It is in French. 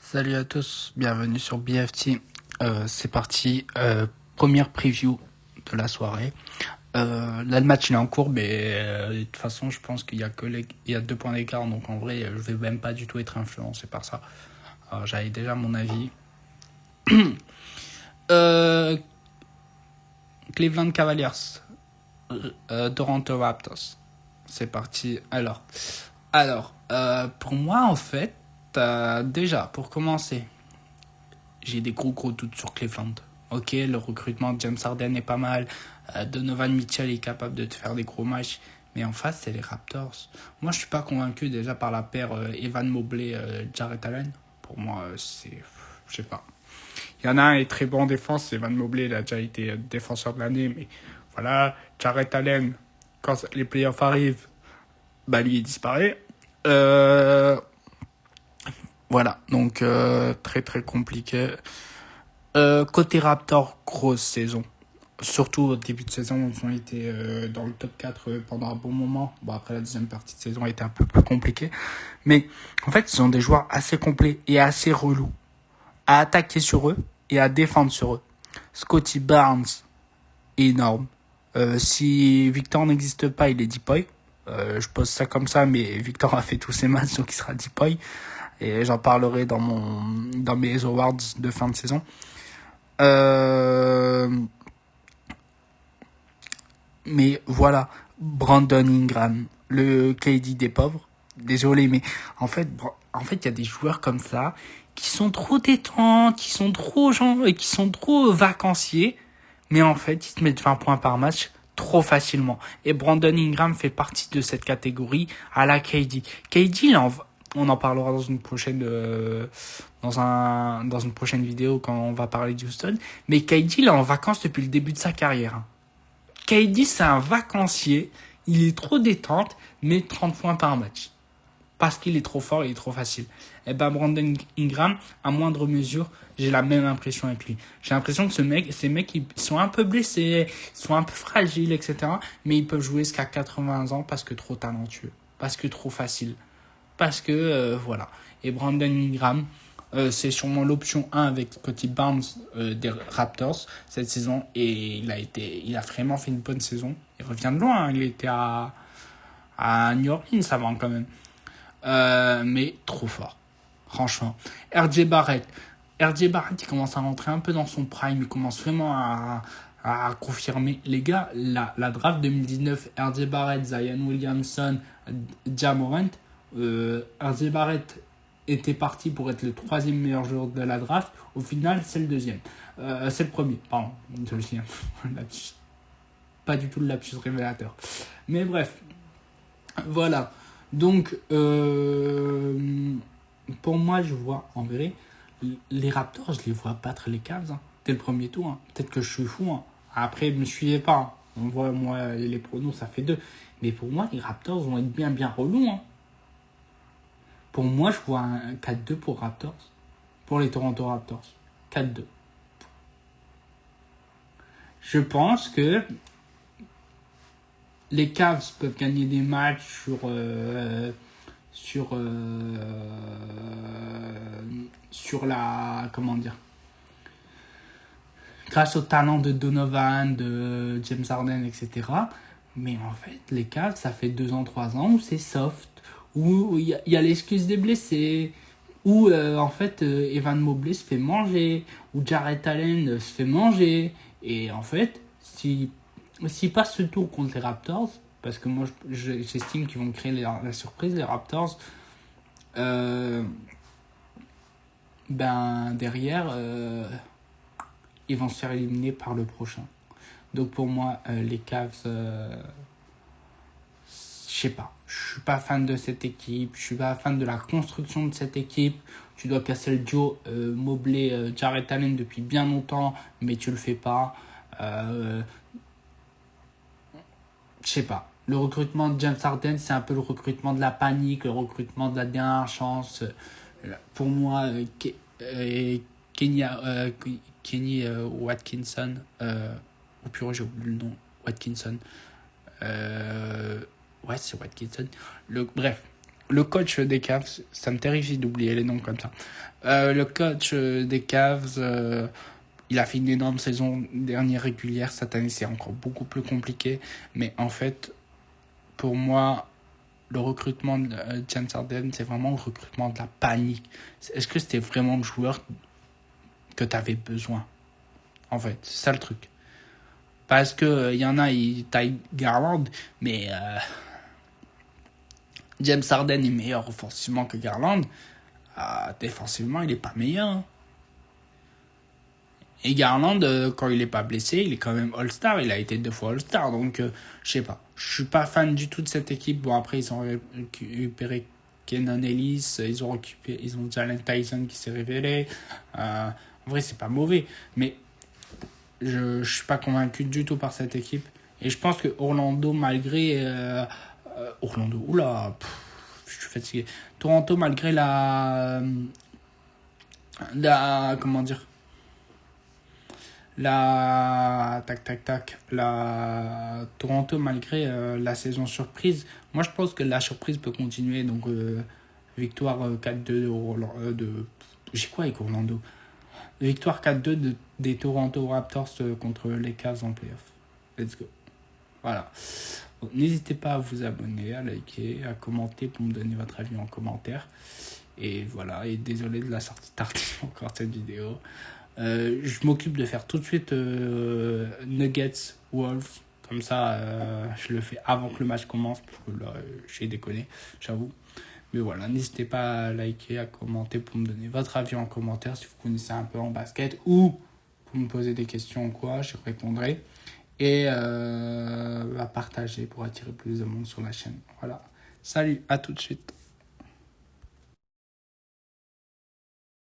Salut à tous, bienvenue sur BFT. C'est parti, première preview de la soirée. Là, le match il est en cours, mais de toute façon, je pense qu'il y a il y a 2 points d'écart, donc en vrai, je vais même pas du tout être influencé par ça. Alors, j'avais déjà mon avis. euh, Cleveland Cavaliers, Toronto Raptors. C'est parti. Alors, pour moi, en fait, déjà, pour commencer, j'ai des gros doutes sur Cleveland. Ok, le recrutement de James Harden est pas mal. Donovan Mitchell est capable de te faire des gros matchs. Mais en face, c'est les Raptors. Moi, je suis pas convaincu déjà par la paire Evan Mobley-Jarrett Allen. Pour moi, c'est... Je sais pas. Il y en a un qui est très bon en défense. Evan Mobley, il a déjà été défenseur de l'année. Mais voilà, Jarrett Allen, quand les playoffs arrivent, bah lui, il disparaît. Voilà, donc très compliqué. Côté Raptor, grosse saison. Surtout au début de saison, ils ont été dans le top 4 pendant un bon moment. Bon, après, la deuxième partie de saison a été un peu plus compliquée. Mais en fait, ils ont des joueurs assez complets et assez relous à attaquer sur eux et à défendre sur eux. Scotty Barnes, énorme. Si Victor n'existe pas, il est Deepoy. Je pose ça comme ça, mais Victor a fait tous ses matchs, donc il sera Deepoy. Et j'en parlerai dans mes awards de fin de saison. Mais voilà, Brandon Ingram, le KD des pauvres. Désolé, mais en fait, il y a des joueurs comme ça qui sont trop détents, qui sont trop qui sont trop vacanciers, mais en fait, ils te mettent 20 points par match trop facilement. Et Brandon Ingram fait partie de cette catégorie à la KD. KD, on en parlera dans une prochaine dans une prochaine vidéo quand on va parler d'Houston. Mais KD, il est en vacances depuis le début de sa carrière. KD, c'est un vacancier. Il est trop détente, mais 30 points par match. Parce qu'il est trop fort, il est trop facile. Et ben Brandon Ingram, à moindre mesure, j'ai la même impression avec lui. J'ai l'impression que ces mecs, ils sont un peu blessés, ils sont un peu fragiles, etc. Mais ils peuvent jouer jusqu'à 80 ans parce que trop talentueux, parce que trop facile, parce que voilà. Et Brandon Ingram, c'est sûrement l'option 1 avec Scotty Barnes des Raptors cette saison, et il a vraiment fait une bonne saison. Il revient de loin, hein. Il était à New Orleans avant quand même. Mais trop fort, franchement. RJ Barrett, il commence à rentrer un peu dans son prime, il commence vraiment à confirmer. Les gars, la draft 2019, RJ Barrett, Zion Williamson, Ja Morant, RJ Barrett était parti pour être le 3e meilleur joueur de la draft. Au final, c'est le 2e. C'est le premier, pardon. Deuxième. Pas du tout le lapsus révélateur. Mais bref, voilà. Donc, pour moi, je vois, en vrai, les Raptors, je les vois battre les Cavs dès le premier tour. Hein. Peut-être que je suis fou. Hein. Après, ne me suivez pas. Hein. On voit, moi, les pronos, ça fait 2. Mais pour moi, les Raptors vont être bien relous. Hein. Pour moi, je vois un 4-2 pour Raptors. Pour les Toronto Raptors. 4-2. Je pense que les Cavs peuvent gagner des matchs sur la, comment dire, grâce au talent de Donovan, de James Harden, etc. Mais en fait, les Cavs, ça fait 2 ans, 3 ans où c'est soft, où il y a l'excuse des blessés, où en fait Evan Mobley se fait manger, où Jarrett Allen se fait manger. Et en fait, s'ils passent ce tour contre les Raptors, parce que moi j'estime qu'ils vont créer la surprise, les Raptors, ben derrière, ils vont se faire éliminer par le prochain. Donc pour moi, les Cavs, je sais pas. Je suis pas fan de cette équipe. Je suis pas fan de la construction de cette équipe. Tu dois casser le duo Mobley, Jarrett Allen depuis bien longtemps, mais tu le fais pas. Je sais pas. Le recrutement de James Harden, c'est un peu le recrutement de la panique, le recrutement de la dernière chance. Pour moi, Kenny, Watkinson, au pire, j'ai oublié le nom, Watkinson. Ouais, c'est Watkinson. Bref, Le coach des Cavs, ça me terrifie d'oublier les noms comme ça. Le coach des Cavs, il a fait une énorme saison dernière régulière. Cette année, c'est encore beaucoup plus compliqué. Mais en fait, pour moi, le recrutement de James Harden, c'est vraiment le recrutement de la panique. Est-ce que c'était vraiment le joueur que tu avais besoin? En fait, c'est ça le truc. Parce que y en a, ils taillent Garland, mais James Harden est meilleur offensivement que Garland. Défensivement, il est pas meilleur. Hein. Et Garland, quand il est pas blessé, il est quand même All-Star. Il a été 2 fois All-Star. Donc, je sais pas. Je suis pas fan du tout de cette équipe. Bon, après, ils ont récupéré Kenan Ellis. Ils ont Jalen Tyson qui s'est révélé. En vrai, c'est pas mauvais. Mais je suis pas convaincu du tout par cette équipe. Et je pense que Orlando, malgré... Orlando, oula, je suis fatigué. Toronto, malgré comment dire, la Toronto, malgré la saison surprise, moi je pense que la surprise peut continuer. Donc, victoire 4-2 j'ai quoi avec Orlando? Victoire 4-2 des Toronto Raptors contre les Cavs en playoff. Let's go. Voilà. Donc, n'hésitez pas à vous abonner, à liker, à commenter pour me donner votre avis en commentaire. Et voilà, et désolé de la sortie tardive encore de cette vidéo. Je m'occupe de faire tout de suite Nuggets Wolves. Comme ça, je le fais avant que le match commence, parce que là, j'ai déconné, j'avoue. Mais voilà, n'hésitez pas à liker, à commenter pour me donner votre avis en commentaire si vous connaissez un peu en basket ou pour me poser des questions ou quoi, je répondrai. Et à partager pour attirer plus de monde sur la chaîne. Voilà. Salut, à tout de suite.